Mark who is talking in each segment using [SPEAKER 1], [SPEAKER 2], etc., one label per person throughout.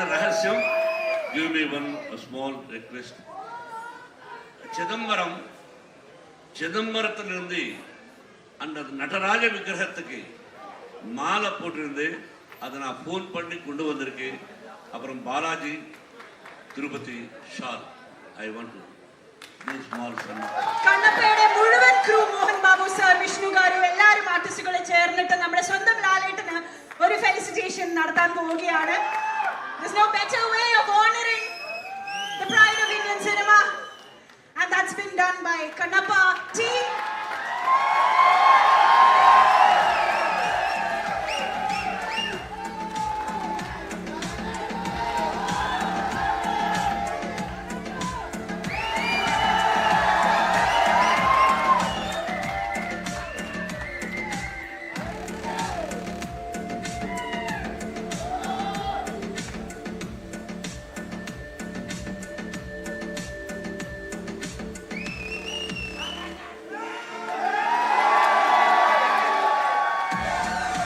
[SPEAKER 1] the Rahasyam, give me one small request. சிதம்பரத்திலிருந்து அந்த நடராஜ விக்கிரகத்துக்கு மாலை போட்டிருந்து அதை நான் ஃபோன் பண்ணி கொண்டு வந்திருக்கேன். அப்புறம் Balaji Tirupati shall I want to do small fun.
[SPEAKER 2] കണ്ണപ്പയുടെ മുഴുവൻ ക്രൂ മോഹൻ ബാബു സർ, വിഷ്ണു ഗാരു എല്ലാവരും ആർട്ടിസ്റ്റുകളെ ചേർന്നിട്ട് നമ്മുടെ സ്വന്തം ലാലേട്ടന് ഒരു ഫെലിസിറ്റേഷൻ നടത്താൻ പോവുകയാണ്. There's no better way of honoring the pride of Indian cinema, and that's been done by Kannappa team.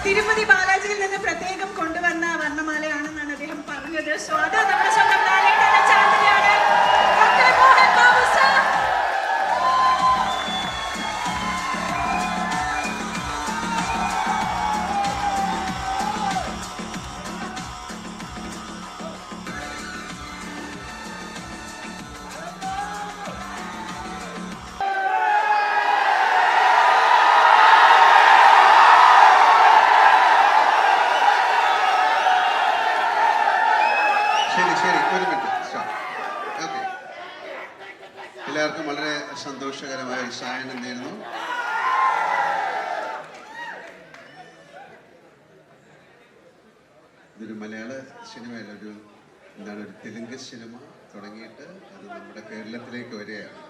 [SPEAKER 2] Tirupati ബാലാജിയിൽ നിന്ന് പ്രത്യേകം കൊണ്ടുവന്ന വർണ്ണമാലയാണെന്നാണ് അദ്ദേഹം പറഞ്ഞത്. സോ അത് നമ്മുടെ സ്വന്തം ലാലേട്ടന്റെ ചാർത്തിയാണ്. Doctor Mohan Babu sir.
[SPEAKER 3] എല്ലാവർക്കും വളരെ സന്തോഷകരമായ ഒരു സായനം നേരുന്നു. ഇതൊരു മലയാള സിനിമയല്ല, ഒരു തെലുങ്ക് സിനിമ തുടങ്ങിയിട്ട് അത് നമ്മുടെ കേരളത്തിലേക്ക് വരികയാണ്.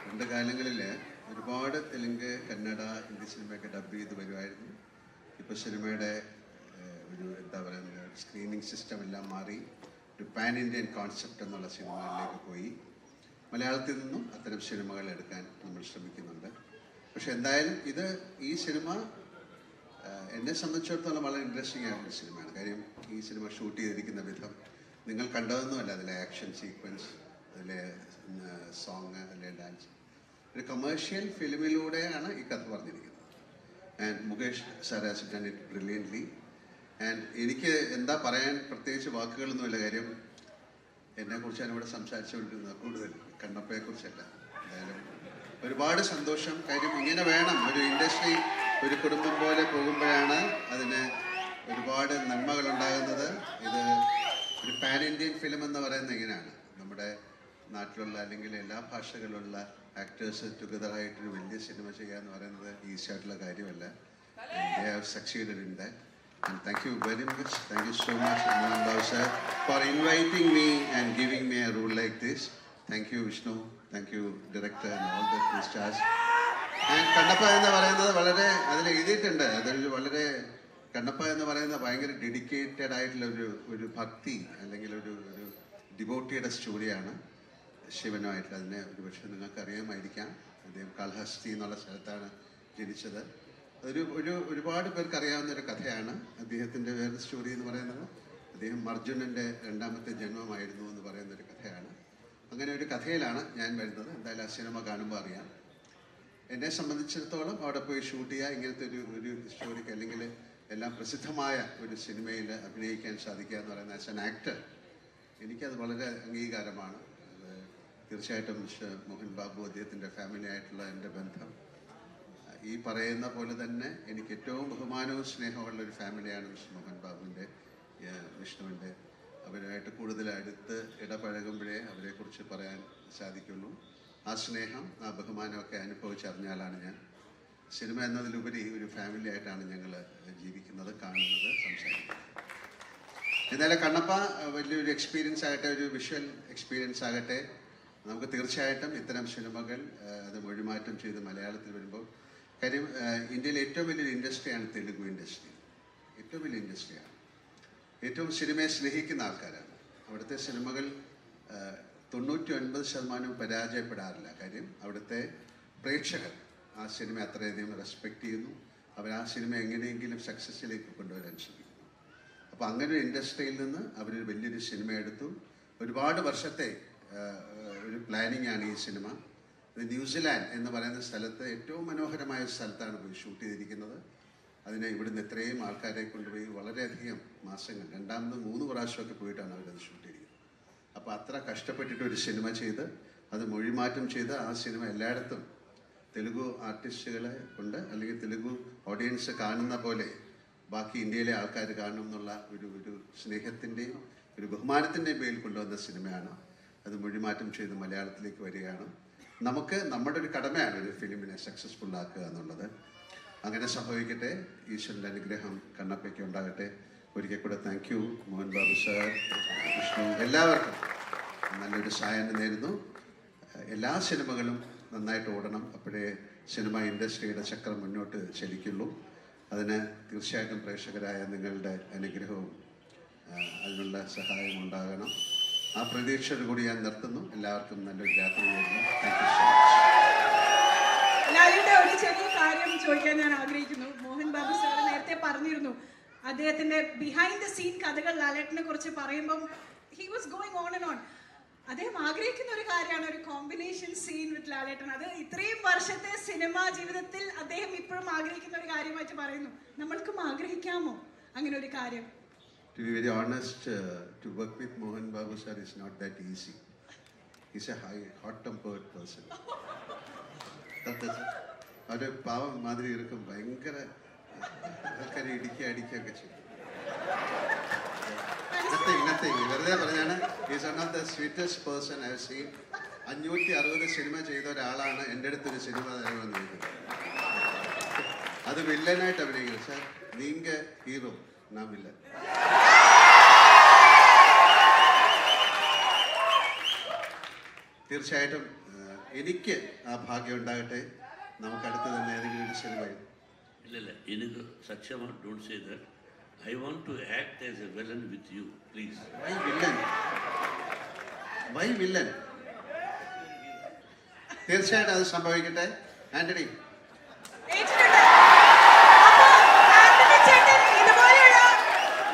[SPEAKER 3] പണ്ട് കാലങ്ങളിൽ ഒരുപാട് തെലുങ്ക്, കന്നഡ, ഹിന്ദി സിനിമയൊക്കെ ഡബ് ചെയ്ത് വരുമായിരുന്നു. ഇപ്പോൾ സിനിമയുടെ ഒരു സ്ക്രീനിങ് സിസ്റ്റം എല്ലാം മാറി ഒരു പാൻ ഇന്ത്യൻ കോൺസെപ്റ്റ് എന്നുള്ള സിനിമകളിലേക്ക് പോയി. മലയാളത്തിൽ നിന്നും അത്തരം സിനിമകൾ എടുക്കാൻ നമ്മൾ ശ്രമിക്കുന്നുണ്ട്. പക്ഷെ എന്തായാലും ഈ സിനിമ എന്നെ സംബന്ധിച്ചിടത്തോളം വളരെ ഇൻട്രസ്റ്റിംഗ് ആയിട്ടുള്ള സിനിമയാണ്. കാര്യം ഈ സിനിമ ഷൂട്ട് ചെയ്തിരിക്കുന്ന വിധം നിങ്ങൾ കണ്ടതൊന്നുമല്ല. അതിലെ ആക്ഷൻ സീക്വൻസ്, അതിലെ സോങ്, അതിലെ ഡാൻസ്, ഒരു കമേഴ്ഷ്യൽ ഫിലിമിലൂടെയാണ് ഈ കഥ പറഞ്ഞിരിക്കുന്നത്. And Mukesh sir has done it brilliantly. And എനിക്ക് എന്താ പറയാൻ പ്രത്യേകിച്ച് വാക്കുകളൊന്നുമില്ല. കാര്യം എന്നെക്കുറിച്ചാണ് ഇവിടെ സംസാരിച്ചുകൊണ്ടിരുന്നത്, കൂടുതൽ കണ്ണപ്പയെക്കുറിച്ചല്ല. എന്തായാലും ഒരുപാട് സന്തോഷം. കാര്യം ഇങ്ങനെ വേണം ഒരു ഇൻഡസ്ട്രി, ഒരു കുടുംബം പോലെ പോകുമ്പോഴാണ് അതിന് ഒരുപാട് നന്മകൾ ഉണ്ടാകുന്നത്. ഇത് ഒരു പാൻ ഇന്ത്യൻ ഫിലിം എന്ന് പറയുന്നത് ഇങ്ങനെയാണ്. നമ്മുടെ നാട്ടിലുള്ള അല്ലെങ്കിൽ എല്ലാ ഭാഷകളിലുള്ള ആക്ടേഴ്സ് ടുഗദറായിട്ടൊരു വലിയ സിനിമ ചെയ്യുക എന്ന് പറയുന്നത് ഈസി ആയിട്ടുള്ള കാര്യമല്ല. They have succeeded in that. And thank you very much. Thank you so much, Mohan Babu sir, for inviting me and giving me a role like this. Thank you, Vishnu. Thank you, director and all the stars. And Kannappa എന്ന് പറയുന്നത് വളരെ അതിൽ എഴുതിയിട്ടുണ്ട്. അതൊരു വളരെ കണ്ണപ്പ എന്ന് പറയുന്നത് ഭയങ്കര ഡെഡിക്കേറ്റഡ് ആയിട്ടുള്ള ഒരു ഭക്തി അല്ലെങ്കിൽ ഒരു ഡിവോട്ടിയുടെ സ്റ്റോറിയാണ് ശിവനുമായിട്ടുള്ള. അതിനെ ഒരുപക്ഷെ നിങ്ങൾക്ക് അറിയാമായിരിക്കാം. അദ്ദേഹം കാൽഹസ്തി എന്നുള്ള സ്ഥലത്താണ് ജനിച്ചത്. ഒരുപാട് പേർക്ക് അറിയാവുന്ന ഒരു കഥയാണ്. അദ്ദേഹത്തിൻ്റെ വേറെ സ്റ്റോറി എന്ന് പറയുന്നത് അദ്ദേഹം അർജുനൻ്റെ രണ്ടാമത്തെ ജന്മമായിരുന്നു എന്ന് പറയുന്നൊരു കഥയാണ്. അങ്ങനെ ഒരു കഥയിലാണ് ഞാൻ വരുന്നത്. എന്തായാലും ആ സിനിമ കാണുമ്പോൾ അറിയാം. എന്നെ സംബന്ധിച്ചിടത്തോളം അവിടെ പോയി ഷൂട്ട് ചെയ്യുക, ഇങ്ങനത്തെ ഒരു സ്റ്റോറിക്ക് അല്ലെങ്കിൽ എല്ലാം പ്രസിദ്ധമായ ഒരു സിനിമയിൽ അഭിനയിക്കാൻ സാധിക്കുക എന്ന് പറയുന്നത് ആസ് ആൻ ആക്ടർ എനിക്കത് വളരെ അംഗീകാരമാണ്. തീർച്ചയായിട്ടും മിസ്റ്റർ മോഹൻ ബാബു, അദ്ദേഹത്തിൻ്റെ ഫാമിലി ആയിട്ടുള്ള എൻ്റെ ബന്ധം ഈ പറയുന്ന പോലെ തന്നെ എനിക്ക് ഏറ്റവും ബഹുമാനവും സ്നേഹമുള്ള ഒരു ഫാമിലിയാണ് മിസ്റ്റർ മോഹൻ ബാബുവിൻ്റെ, വിഷ്ണുവിൻ്റെ. അവരുമായിട്ട് കൂടുതൽ അടുത്ത് ഇടപഴകുമ്പോഴേ അവരെക്കുറിച്ച് പറയാൻ സാധിക്കുള്ളൂ. ആ സ്നേഹം, ആ ബഹുമാനമൊക്കെ അനുഭവിച്ചറിഞ്ഞാലാണ് ഞാൻ സിനിമ എന്നതിലുപരി ഒരു ഫാമിലി ആയിട്ടാണ് ഞങ്ങൾ ജീവിക്കുന്നത്, കാണുന്നത്, സംസാരിക്കുന്നത്. എന്നാലും കണ്ണപ്പ വലിയൊരു എക്സ്പീരിയൻസ് ആകട്ടെ, ഒരു വിഷ്വൽ എക്സ്പീരിയൻസ് ആകട്ടെ. നമുക്ക് തീർച്ചയായിട്ടും ഇത്തരം സിനിമകൾ അത് മൊഴിമാറ്റം ചെയ്ത് മലയാളത്തിൽ വരുമ്പോൾ, കാര്യം ഇന്ത്യയിലെ ഏറ്റവും വലിയൊരു ഇൻഡസ്ട്രിയാണ് തെലുഗു ഇൻഡസ്ട്രി. ഏറ്റവും വലിയ ഇൻഡസ്ട്രിയാണ്. ഏറ്റവും സിനിമയെ സ്നേഹിക്കുന്ന ആൾക്കാരാണ്. അവിടുത്തെ സിനിമകൾ 99% പരാജയപ്പെടാറില്ല. കാര്യം അവിടുത്തെ പ്രേക്ഷകർ ആ സിനിമ അത്രയധികം റെസ്പെക്റ്റ് ചെയ്യുന്നു. അവർ ആ സിനിമ എങ്ങനെയെങ്കിലും സക്സസ്സിലേക്ക് കൊണ്ടുവരാൻ ശ്രമിക്കുന്നു. അപ്പോൾ അങ്ങനെ ഒരു ഇൻഡസ്ട്രിയിൽ നിന്ന് അവരൊരു വലിയൊരു സിനിമ എടുത്തു. ഒരുപാട് വർഷത്തെ ഒരു പ്ലാനിങ് ആണ് ഈ സിനിമ. ഇത് ന്യൂസിലാൻഡ് എന്ന് പറയുന്ന സ്ഥലത്ത് ഏറ്റവും മനോഹരമായ ഒരു സ്ഥലത്താണ് പോയി ഷൂട്ട് ചെയ്തിരിക്കുന്നത്. അതിനെ ഇവിടുന്ന് എത്രയും ആൾക്കാരെ കൊണ്ടുപോയി വളരെയധികം മാസങ്ങൾ, 2, 3 പ്രാവശ്യമൊക്കെ പോയിട്ടാണ് അവരത് ഷൂട്ട് ചെയ്തിരിക്കുന്നത്. അപ്പോൾ അത്ര കഷ്ടപ്പെട്ടിട്ട് ഒരു സിനിമ ചെയ്ത് അത് മൊഴിമാറ്റം ചെയ്ത് ആ സിനിമ എല്ലായിടത്തും തെലുഗു ആർട്ടിസ്റ്റുകളെ കൊണ്ട് അല്ലെങ്കിൽ തെലുഗു ഓഡിയൻസ് കാണുന്ന പോലെ ബാക്കി ഇന്ത്യയിലെ ആൾക്കാർ കാണണം എന്നുള്ള ഒരു സ്നേഹത്തിൻ്റെയും ഒരു ബഹുമാനത്തിൻ്റെയും പേരിൽ കൊണ്ടുവന്ന സിനിമയാണ്. അത് മൊഴിമാറ്റം ചെയ്ത് മലയാളത്തിലേക്ക് വരികയാണ്. നമുക്ക് നമ്മുടെ ഒരു കടമയാണ് ഒരു ഫിലിമിനെ സക്സസ്ഫുൾ ആക്കുക എന്നുള്ളത്. അങ്ങനെ സംഭവിക്കട്ടെ. ഈശ്വരൻ്റെ അനുഗ്രഹം കണ്ണപ്പയ്ക്ക് ഉണ്ടാകട്ടെ. ഒരിക്കൽ കൂടെ thank you Mohan Babu sir, Vishnu, എല്ലാവർക്കും നല്ലൊരു സായാഹ്നം നേരുന്നു. എല്ലാ സിനിമകളും നന്നായിട്ട് ഓടണം. അപ്പോഴേ സിനിമ ഇൻഡസ്ട്രിയുടെ ചക്രം മുന്നോട്ട് ചലിക്കുള്ളൂ. അതിന് തീർച്ചയായിട്ടും പ്രേക്ഷകരായ നിങ്ങളുടെ അനുഗ്രഹവും അതിനുള്ള സഹായം ഉണ്ടാകണം. ആ പ്രതീക്ഷയോടുകൂടി ഞാൻ നിർത്തുന്നു. എല്ലാവർക്കും നല്ലൊരു രാത്രി നേരുന്നു. Thank you so much.
[SPEAKER 2] ലാലിയുടെ ഒരു ചെറിയ കാര്യം ചോദിക്കാൻ ഞാൻ ആഗ്രഹിക്കുന്നു. മോഹൻ ബാബു സാർ നേരത്തെ പറഞ്ഞിരുന്നു അദ്ദേഹത്തിന്റെ ബിഹൈൻഡ് ദ സീൻ കഥകൾ ലാലേട്ടനെ കുറിച്ച് പറയുമ്പം he was going on and on. അദ്ദേഹം ആഗ്രഹിക്കുന്ന ഒരു കാര്യമാണ് ഒരു കോമ്പിനേഷൻ സീൻ വിത്ത് ലാലേട്ടൻ. അത് ഇത്രയും വർഷത്തെ സിനിമാ ജീവിതത്തിൽ അദ്ദേഹം ഇപ്പോഴും ആഗ്രഹിക്കുന്ന ഒരു കാര്യമായിട്ട് പറയുന്നു. നമ്മൾക്കും ആഗ്രഹിക്കാമോ അങ്ങനെ ഒരു കാര്യം?
[SPEAKER 3] To be very honest, to work with Mohan Babu sir is not that easy. He's a hot-tempered person. അവര് പാവം മാതിരി ഇരിക്കും. ഭയങ്കര ആൾക്കാരെ അടിക്കുകയൊക്കെ ചെയ്യും. വെറുതെ പറഞ്ഞാണ്. Is one of the sweetest person I have seen. 560 cinema ചെയ്ത ഒരാളാണ് എൻ്റെ അടുത്തൊരു സിനിമ തരണമെന്ന് ചോദിക്കുന്നത്. അത് വില്ലനായിട്ട് അഭിനയിക്കും. സാർ നീങ്ക ഹീറോ, നാം വില്ലൻ. തീർച്ചയായിട്ടും എനിക്ക് ആ ഭാഗ്യം ഉണ്ടാകട്ടെ. നമുക്ക് അടുത്ത് തന്നെ ഏതെങ്കിലും ഒരു സിനിമയിൽ.
[SPEAKER 1] ഇല്ല, എനിക്ക് സത്യമാണ്. Don't say that. I want to act as a villain with you, please.
[SPEAKER 3] Why villain? Why villain? തീർച്ചയായിട്ടും അത് സംഭവിക്കട്ടെ. ആന്റണി,
[SPEAKER 2] ഇതുപോലെയുള്ള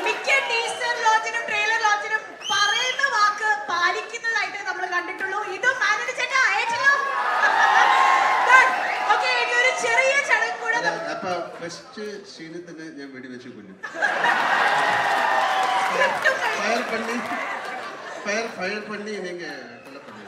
[SPEAKER 2] മിക്ക ടീസർ ലോഞ്ചിനും ട്രെയിലർ ലോഞ്ചിനും പറയുന്ന വാക്ക് പാലിക്കുന്നതായിട്ട് നമ്മൾ കണ്ടിട്ടുള്ളൂ. ഇതും ആന്റണി ചേട്ടാ ഏറ്റല്ലോ. ഓക്കെ, ഇനി ഒരു ചെറിയ ചടങ്ങ് കൂടെ.
[SPEAKER 3] അപ്പൊ ഫസ്റ്റ് സീനിൽ തന്നെ ഞാൻ വെടിവെച്ച് കൊല്ലും. ഫയർ പണ്ണി നീങ്ക കൊല്ല പണ്ണി.